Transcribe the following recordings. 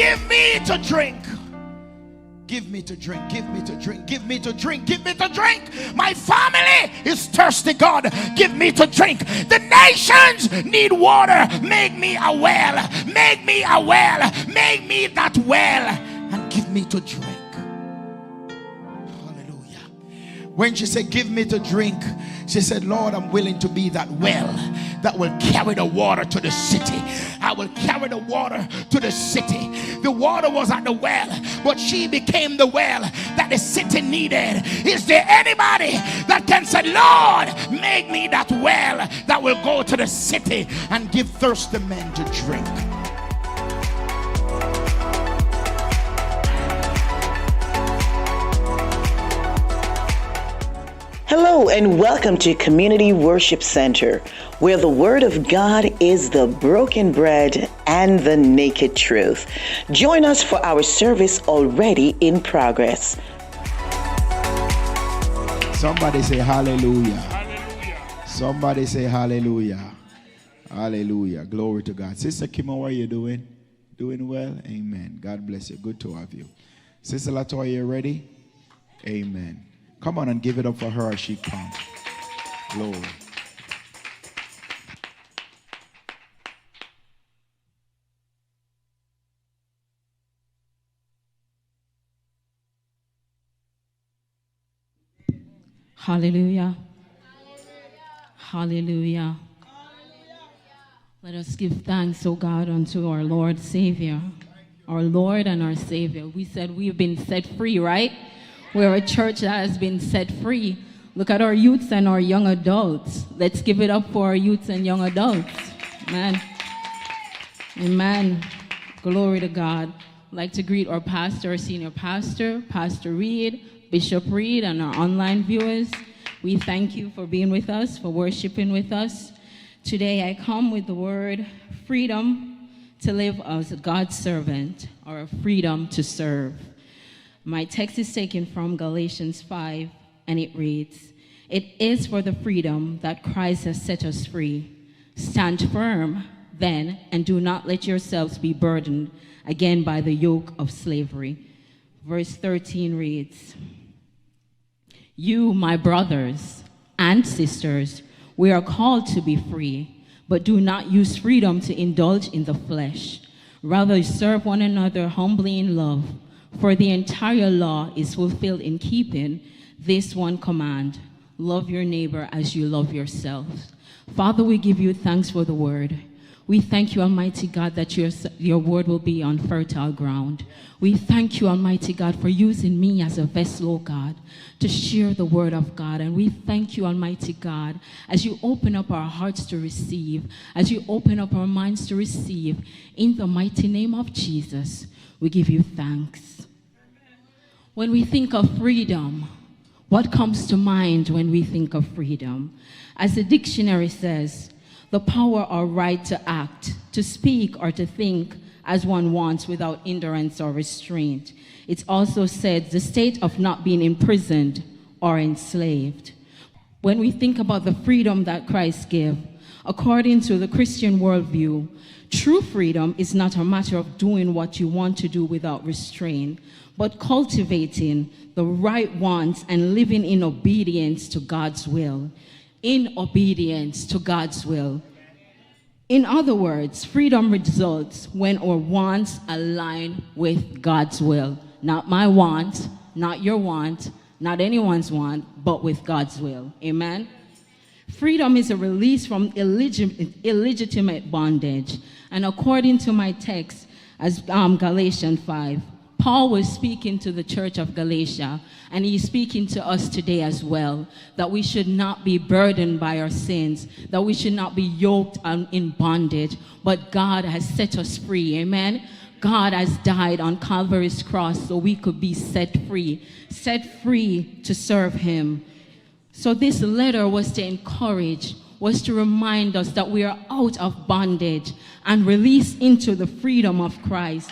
give me to drink. Give me to drink, give me to drink, give me to drink, give me to drink. My family is thirsty, God. Give me to drink. The nations need water. Make me a well. Make me a well. Make me that well. And give me to drink. Hallelujah. When she said, give me to drink, she said, Lord, I'm willing to be that well that will carry the water to the city. I will carry the water to the city. The water was at the well, but she became the well that the city needed. Is there anybody that can say, Lord, make me that well that will go to the city and give thirsty men to drink? Hello and welcome to Community Worship Center, where the Word of God is the broken bread and the naked truth. Join us for our service already in progress. Somebody say hallelujah. Hallelujah. Somebody say hallelujah. Hallelujah. Glory to God. Sister Kim, how are you doing? Doing well? Amen. God bless you. Good to have you. Sister Latoya, you ready? Amen. Come on and give it up for her as she comes. Glory. Hallelujah. Hallelujah. Let us give thanks, O God, unto our Lord Savior. Our Lord and our Savior. We said we've been set free, right? We're a church that has been set free. Look at our youths and our young adults. Let's give it up for our youths and young adults. Amen. Amen. Glory to God. I'd like to greet our pastor, our senior pastor, Pastor Reid, Bishop Reid, and our online viewers. We thank you for being with us, for worshiping with us. Today I come with the word freedom to live as God's servant, or freedom to serve. My text is taken from Galatians 5, and it reads, "It is for the freedom that Christ has set us free. Stand firm, then, and do not let yourselves be burdened again by the yoke of slavery." Verse 13 reads, "You, my brothers and sisters, we are called to be free, but do not use freedom to indulge in the flesh. Rather, serve one another humbly in love. For the entire law is fulfilled in keeping this one command: love your neighbor as you love yourself." Father, we give you thanks for the word. We thank you, Almighty God, that your word will be on fertile ground. We thank you, Almighty God, for using me as a vessel, oh God, to share the word of God. And we thank you, Almighty God, as you open up our hearts to receive, as you open up our minds to receive, in the mighty name of Jesus, we give you thanks. When we think of freedom, what comes to mind when we think of freedom? As the dictionary says, the power or right to act, to speak, or to think as one wants without hindrance or restraint. It also said the state of not being imprisoned or enslaved. When we think about the freedom that Christ gave, according to the Christian worldview, true freedom is not a matter of doing what you want to do without restraint, but cultivating the right wants and living in obedience to God's will. In obedience to God's will. In other words, freedom results when our wants align with God's will. Not my want, not your want, not anyone's want, but with God's will. Amen? Freedom is a release from illegitimate bondage. And according to my text, as Galatians 5, Paul was speaking to the church of Galatia, and he's speaking to us today as well, that we should not be burdened by our sins, that we should not be yoked in bondage, but God has set us free, amen? God has died on Calvary's cross so we could be set free to serve him. So this letter was to encourage, was to remind us that we are out of bondage and released into the freedom of Christ.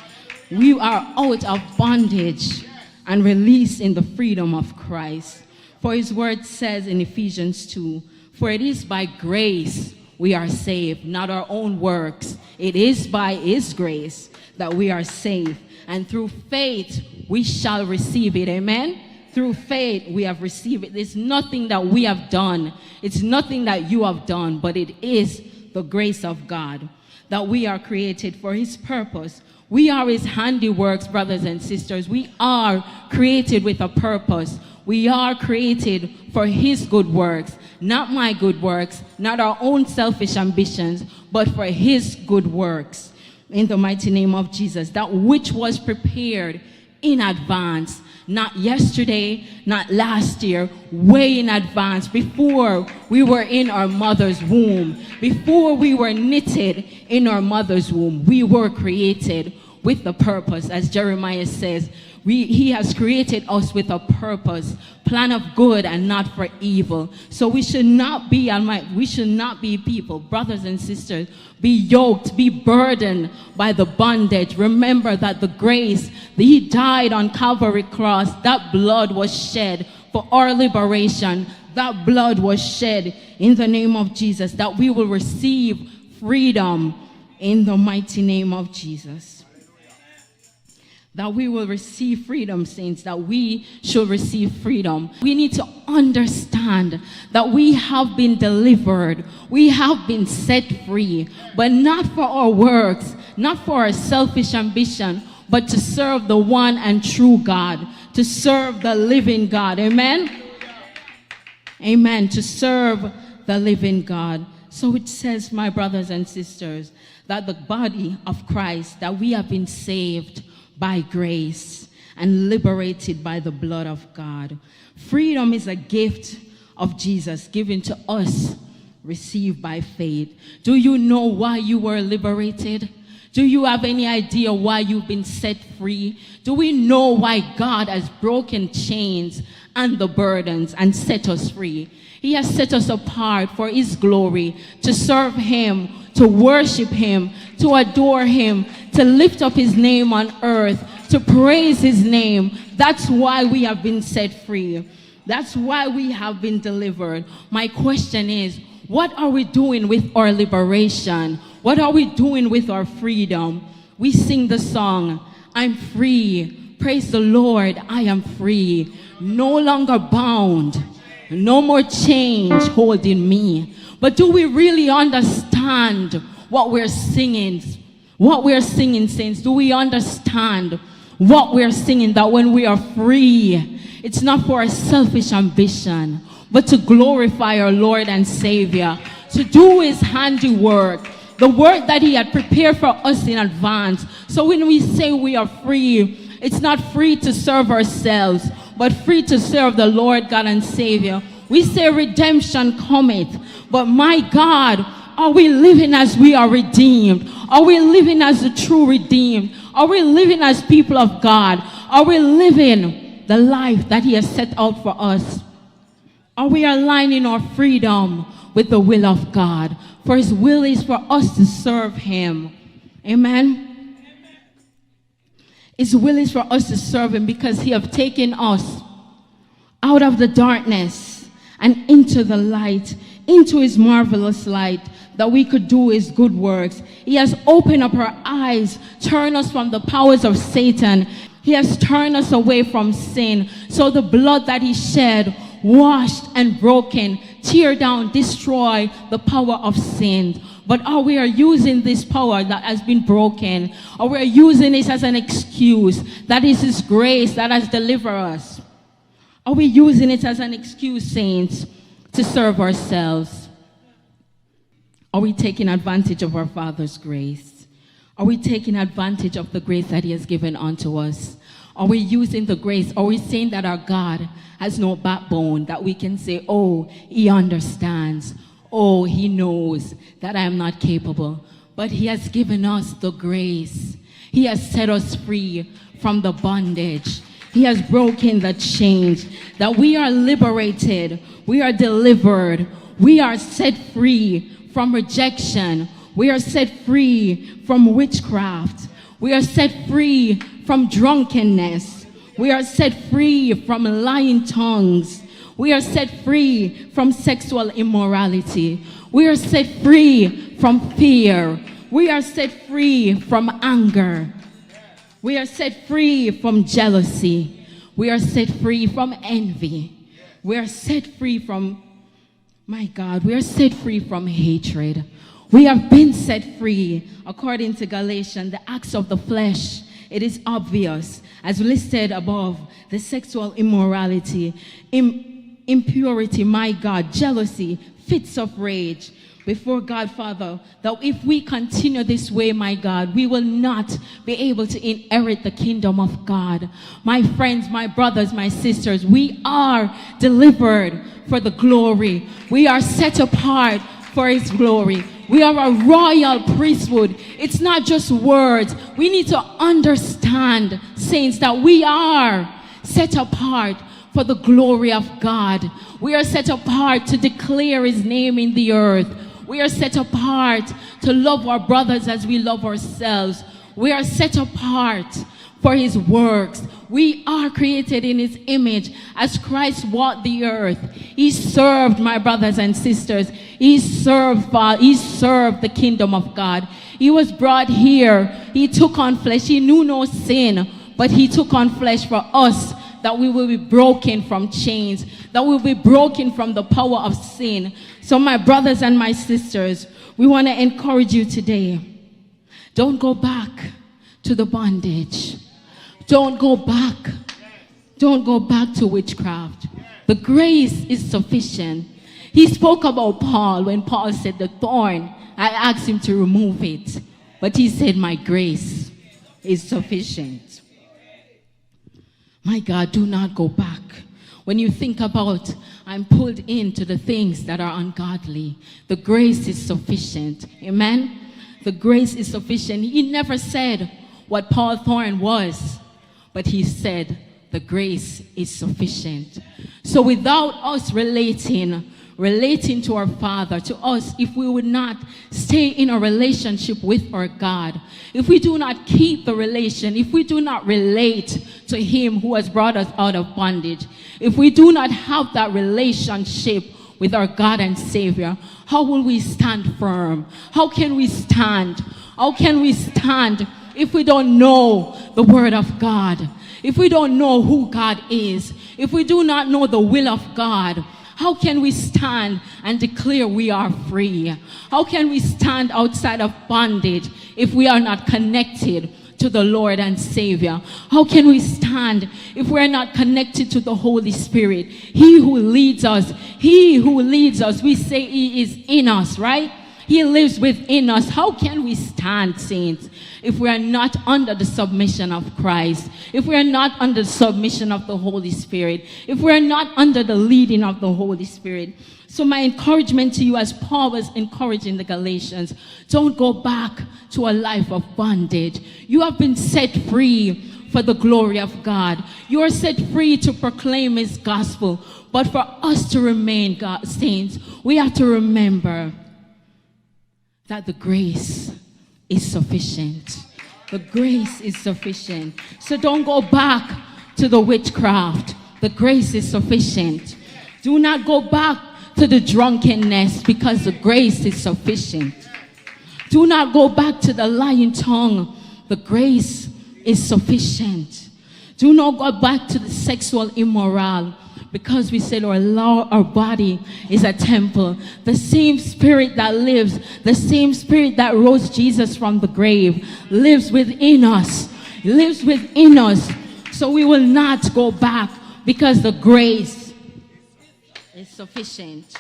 We are out of bondage and released in the freedom of Christ. For his word says in Ephesians 2, "For it is by grace we are saved, not our own works. It is by his grace that we are saved. And through faith, we shall receive it. Amen? Through faith, we have received it. It's nothing that we have done. It's nothing that you have done, but it is the grace of God that we are created for his purpose. We are his handiworks, brothers and sisters. We are created with a purpose. We are created for his good works, not my good works, not our own selfish ambitions, but for his good works. In the mighty name of Jesus, that which was prepared in advance, not yesterday, not last year, way in advance, before we were in our mother's womb, before we were knitted in our mother's womb, we were created with the purpose. As Jeremiah says, he has created us with a purpose, plan of good and not for evil. So we should not be people, brothers and sisters, be yoked, be burdened by the bondage. Remember that the grace, that he died on Calvary cross, that blood was shed for our liberation. That blood was shed in the name of Jesus, that we will receive freedom in the mighty name of Jesus. That we will receive freedom, saints, that we should receive freedom. We need to understand that we have been delivered. We have been set free, but not for our works, not for our selfish ambition, but to serve the one and true God, to serve the living God. Amen? Amen. To serve the living God. So it says, my brothers and sisters, that the body of Christ, that we have been saved by grace and liberated by the blood of God. Freedom is a gift of Jesus given to us, received by faith. Do you know why you were liberated? Do you have any idea why you've been set free? Do we know why God has broken chains and the burdens and set us free? He has set us apart for his glory, to serve him, to worship him, to adore him, to lift up his name on earth, to praise his name. That's why we have been set free. That's why we have been delivered. My question is, what are we doing with our liberation? What are we doing with our freedom? We sing the song, I'm free. Praise the Lord, I am free. No longer bound. No more change holding me. But do we really understand what we're singing? What we're singing, saints? Do we understand what we're singing? That when we are free, it's not for our selfish ambition, but to glorify our Lord and Savior, to do his handiwork, the work that he had prepared for us in advance. So when we say we are free, it's not free to serve ourselves, but free to serve the Lord God and Savior. We say redemption cometh, but my God, are we living as we are redeemed? Are we living as the true redeemed? Are we living as people of God? Are we living the life that he has set out for us? Are we aligning our freedom with the will of God? For his will is for us to serve him. Amen? His will is for us to serve him because he has taken us out of the darkness and into the light, into his marvelous light, that we could do his good works. He has opened up our eyes, turned us from the powers of Satan. He has turned us away from sin. So the blood that he shed, washed and broken, tear down, destroy the power of sin. But are we using this power that has been broken, or we are using it as an excuse? That is his grace that has delivered us. Are we using it as an excuse, saints, to serve ourselves? Are we taking advantage of our Father's grace? Are we taking advantage of the grace that he has given unto us? Are we using the grace? Are we saying that our God has no backbone, that we can say, oh, he understands. Oh, he knows that I am not capable. But he has given us the grace. He has set us free from the bondage. He has broken the chains, that we are liberated. We are delivered. We are set free from rejection. We are set free from witchcraft. We are set free from drunkenness. We are set free from lying tongues. We are set free from sexual immorality. We are set free from fear. We are set free from anger. We are set free from jealousy. We are set free from envy. We are set free from, my God, we are set free from hatred. We have been set free according to Galatians, the acts of the flesh. It is obvious, as listed above, the sexual immorality, impurity, my God, jealousy, fits of rage before God, Father, that if we continue this way, my God, we will not be able to inherit the kingdom of God. My friends, my brothers, my sisters, we are delivered for the glory. We are set apart for his glory. We are a royal priesthood. It's not just words. We need to understand, saints, that we are set apart for the glory of God. We are set apart to declare his name in the earth. We are set apart to love our brothers as we love ourselves. We are set apart for his works. We are created in his image. As Christ walked the earth, he served, my brothers and sisters. He served the kingdom of God. He was brought here. He took on flesh. He knew no sin, but he took on flesh for us, that we will be broken from chains, that we will be broken from the power of sin. So my brothers and my sisters, we want to encourage you today. Don't go back to the bondage. Don't go back. Don't go back to witchcraft. The grace is sufficient. He spoke about Paul when Paul said the thorn. I asked him to remove it, but he said my grace is sufficient. My God, do not go back. When you think about, I'm pulled into the things that are ungodly, the grace is sufficient. Amen? The grace is sufficient. He never said what Paul Thorne was, but he said the grace is sufficient. So without us relating to our Father, to us, if we would not stay in a relationship with our God, if we do not keep the relation, if we do not relate to him who has brought us out of bondage, if we do not have that relationship with our God and Savior, how will we stand firm? How can we stand? How can we stand if we don't know the Word of God? If we don't know who God is? If we do not know the will of God? How can we stand and declare we are free? How can we stand outside of bondage if we are not connected to the Lord and Savior? How can we stand if we're not connected to the Holy Spirit? He who leads us, we say he is in us, right? He lives within us. How can we stand, saints, if we are not under the submission of Christ? If we are not under the submission of the Holy Spirit? If we are not under the leading of the Holy Spirit? So my encouragement to you, as Paul was encouraging the Galatians, don't go back to a life of bondage. You have been set free for the glory of God. You are set free to proclaim his gospel. But for us to remain God's saints, we have to remember that the grace is sufficient. The grace is sufficient. So don't go back to the witchcraft. The grace is sufficient. Do not go back to the drunkenness, because the grace is sufficient. Do not go back to the lying tongue. The grace is sufficient. Do not go back to the sexual immoral, because we said our body is a temple. The same spirit that lives, the same spirit that rose Jesus from the grave lives within us. Lives within us. So we will not go back, because the grace is sufficient.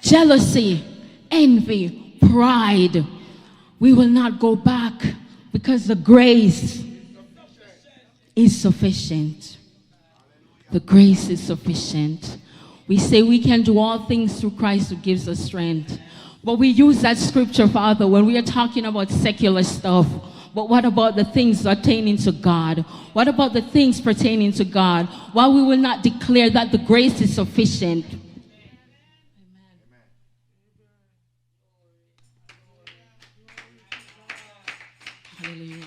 Jealousy, envy, pride. We will not go back, because the grace is sufficient. The grace is sufficient. We say we can do all things through Christ who gives us strength. But we use that scripture, Father, when we are talking about secular stuff. But what about the things pertaining to God? What about the things pertaining to God? Why we will not declare that the grace is sufficient? Hallelujah.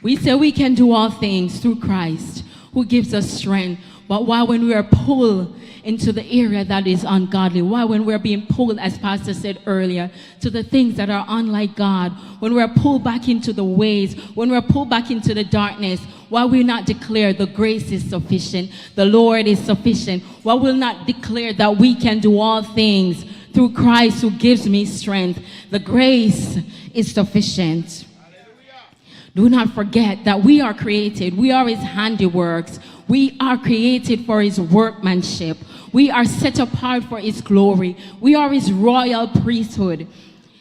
We say we can do all things through Christ who gives us strength. But why, when we are pulled into the area that is ungodly? Why, when we're being pulled, as Pastor said earlier, to the things that are unlike God, when we're pulled back into the ways, when we're pulled back into the darkness, why will we not declare the grace is sufficient, the Lord is sufficient? Why will we not declare that we can do all things through Christ who gives me strength? The grace is sufficient. Do not forget that we are created. We are his handiworks. We are created for his workmanship. We are set apart for his glory. We are his royal priesthood.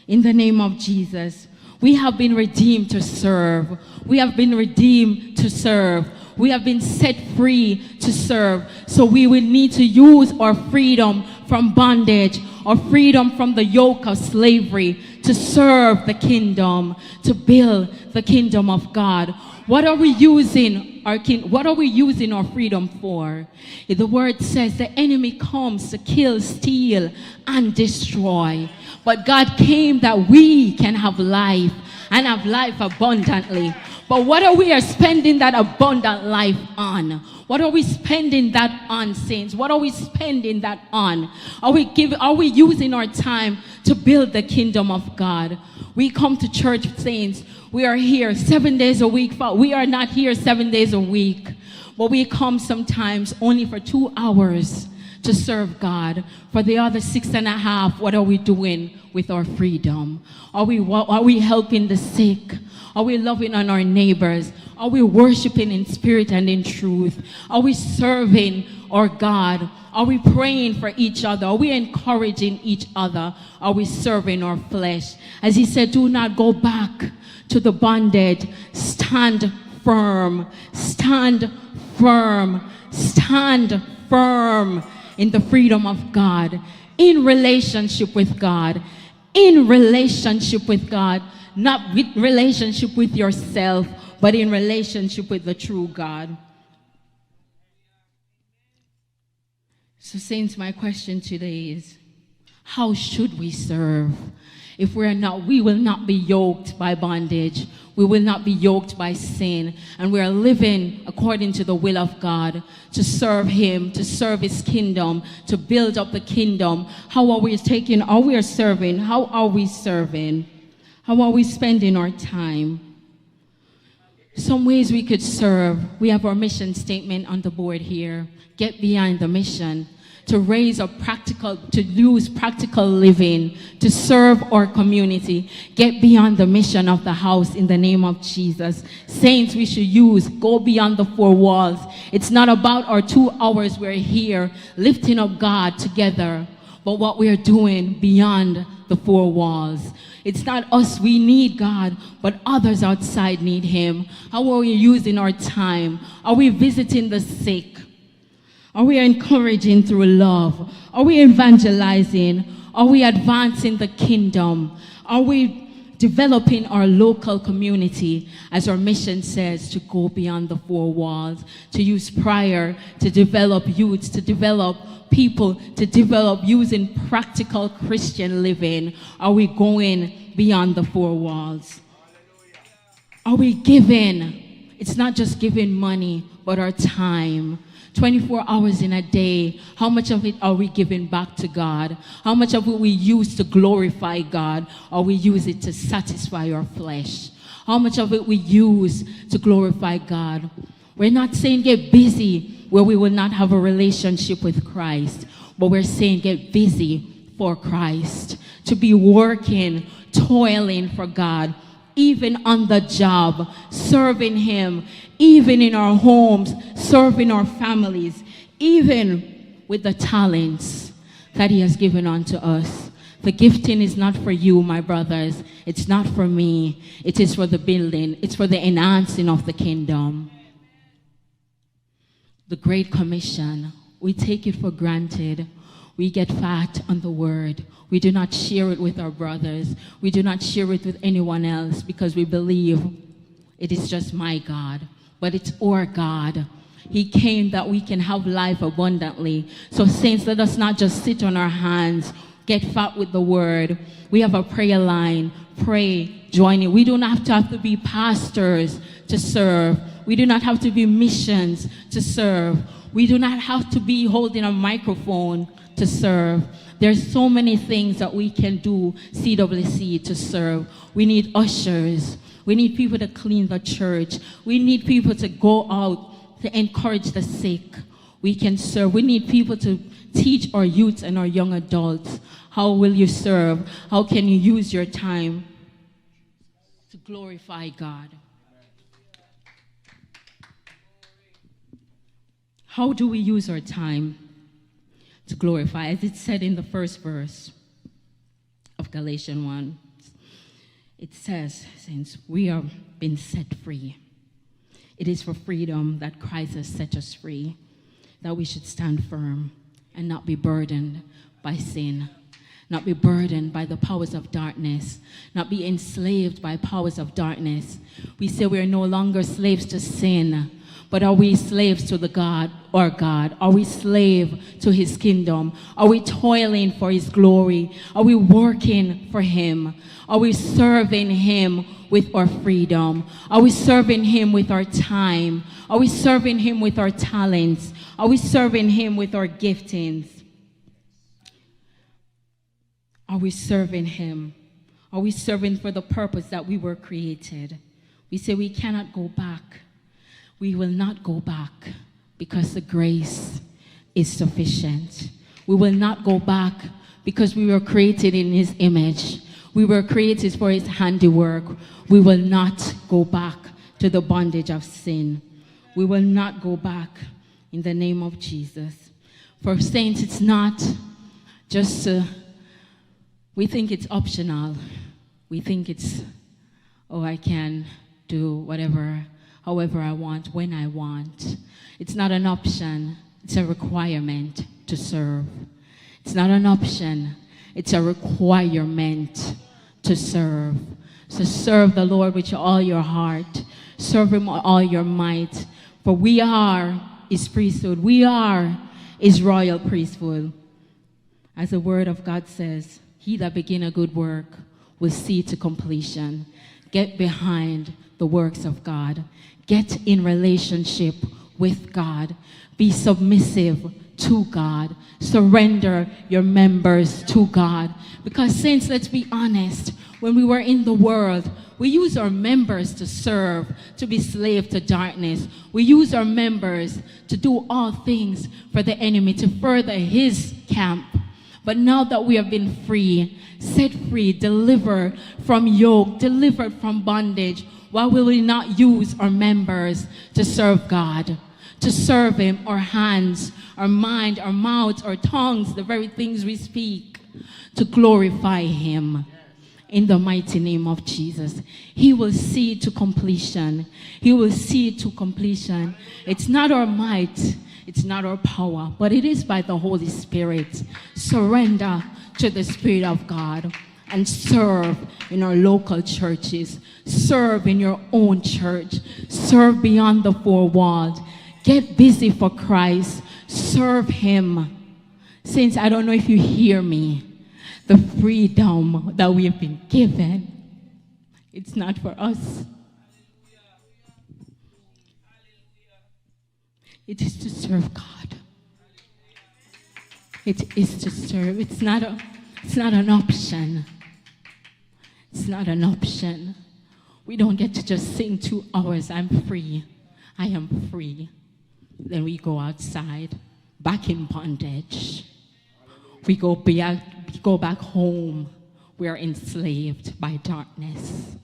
In the name of Jesus, we have been redeemed to serve. We have been redeemed to serve. We have been set free to serve. So we will need to use our freedom from bondage, or freedom from the yoke of slavery, to serve the kingdom, to build the kingdom of God. What are we using our freedom for? The word says the enemy comes to kill, steal, and destroy. But God came that we can have life, and have life abundantly. But what are we spending that abundant life on? What are we spending that on, saints? What are we spending that on? Are we using our time to build the kingdom of God? We come to church, saints. We are here 7 days a week. We are not here 7 days a week. But we come sometimes only for 2 hours to serve God. For the other 6.5, what are we doing with our freedom? Are we helping the sick? Are we loving on our neighbors? Are we worshiping in spirit and in truth? Are we serving our God? Are we praying for each other? Are we encouraging each other? Are we serving our flesh? As he said, do not go back to the bondage. Stand firm. Stand firm. Stand firm in the freedom of God, in relationship with God, in relationship with God, not with relationship with yourself, but in relationship with the true God. So, saints, my question today is, how should we serve? If we will not be yoked by bondage. We will not be yoked by sin. And we are living according to the will of God, to serve him, to serve his kingdom, to build up the kingdom. How are we serving? How are we serving? How are we spending our time? Some ways we could serve. We have our mission statement on the board here. Get behind the mission. To use practical living, to serve our community. Get beyond the mission of the house in the name of Jesus. Saints, we should go beyond the 4 walls. It's not about our 2 hours we're here lifting up God together, but what we're doing beyond the 4 walls. It's not us, we need God, but others outside need him. How are we using our time? Are we visiting the sick? Are we encouraging through love? Are we evangelizing? Are we advancing the kingdom? Are we developing our local community, as our mission says, to go beyond the 4 walls, to use prayer, to develop youths, to develop people, to develop using practical Christian living? Are we going beyond the 4 walls? Are we giving? It's not just giving money, but our time. 24 hours in a day, how much of it are we giving back to God? How much of it we use to glorify God, or we use it to satisfy our flesh? How much of it we use to glorify God? We're not saying get busy where we will not have a relationship with Christ, but we're saying get busy for Christ, to be working, toiling for God, even on the job, serving him, even in our homes, serving our families, even with the talents that he has given unto us. The gifting is not for you, my brothers. It's not for me. It is for the building. It's for the enhancing of the kingdom. The Great Commission, we take it for granted. We get fat on the word. We do not share it with our brothers. We do not share it with anyone else because we believe it is just my God. But it's our God. He came that we can have life abundantly. So saints, let us not just sit on our hands, get fat with the word. We have a prayer line. Pray, join in. We do not have to be pastors to serve. We do not have to be missions to serve. We do not have to be holding a microphone to serve. There's so many things that we can do, CWC, to serve. We need ushers. We need people to clean the church. We need people to go out to encourage the sick. We can serve. We need people to teach our youth and our young adults. How will you serve? How can you use your time to glorify God? How do we use our time to glorify? As it said in the first verse of Galatians 1, it says, since we have been set free, it is for freedom that Christ has set us free, that we should stand firm and not be burdened by sin, not be burdened by the powers of darkness, not be enslaved by powers of darkness. We say we are no longer slaves to sin, but are we slaves to the God, our God? Are we slave to his kingdom? Are we toiling for his glory? Are we working for him? Are we serving him with our freedom? Are we serving him with our time? Are we serving him with our talents? Are we serving him with our giftings? Are we serving him? Are we serving for the purpose that we were created? We say we cannot go back. We will not go back because the grace is sufficient. We will not go back because we were created in his image. We were created for his handiwork. We will not go back to the bondage of sin. We will not go back in the name of Jesus. For saints, it's not just, we think it's optional. We think it's, oh, I can do whatever, however I want, when I want. It's not an option. It's a requirement to serve. It's not an option. It's a requirement to serve. So serve the Lord with all your heart. Serve him with all your might. For we are his priesthood. We are his royal priesthood. As the word of God says, he that begin a good work will see to completion. Get behind the works of God. Get in relationship with God. Be submissive to God. Surrender your members to God. Because saints, let's be honest, when we were in the world, we use our members to serve, to be slave to darkness. We use our members to do all things for the enemy, to further his camp. But now that we have been free, set free, delivered from yoke, delivered from bondage, why will we not use our members to serve God? To serve him, our hands, our mind, our mouths, our tongues, the very things we speak, to glorify him. In the mighty name of Jesus, he will see to completion. He will see to completion. It's not our might, it's not our power, but it is by the Holy Spirit. Surrender to the Spirit of God and serve in our local churches. Serve in your own church. Serve beyond the four walls. Get busy for Christ. Serve him. Saints, I don't know if you hear me. The freedom that we have been given, it's not for us. It is to serve God. It is to serve. It's not an option. It's not an option. We don't get to just sing 2 hours, I'm free. I am free. Then we go outside, back in bondage. We go back home. We are enslaved by darkness.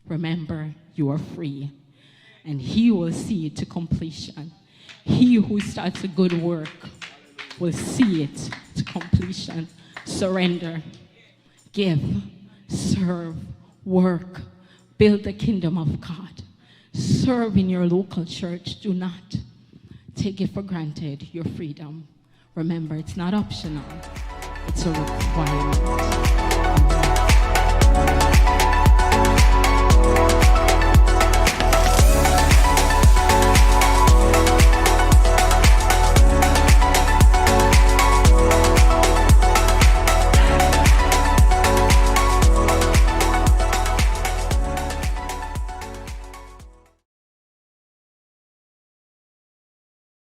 Remember, you are free. And he will see it to completion. He who starts a good work will see it to completion. Surrender, give, serve, work, build the kingdom of God. Serve in your local church. Do not take it for granted, your freedom. Remember, it's not optional. It's a requirement.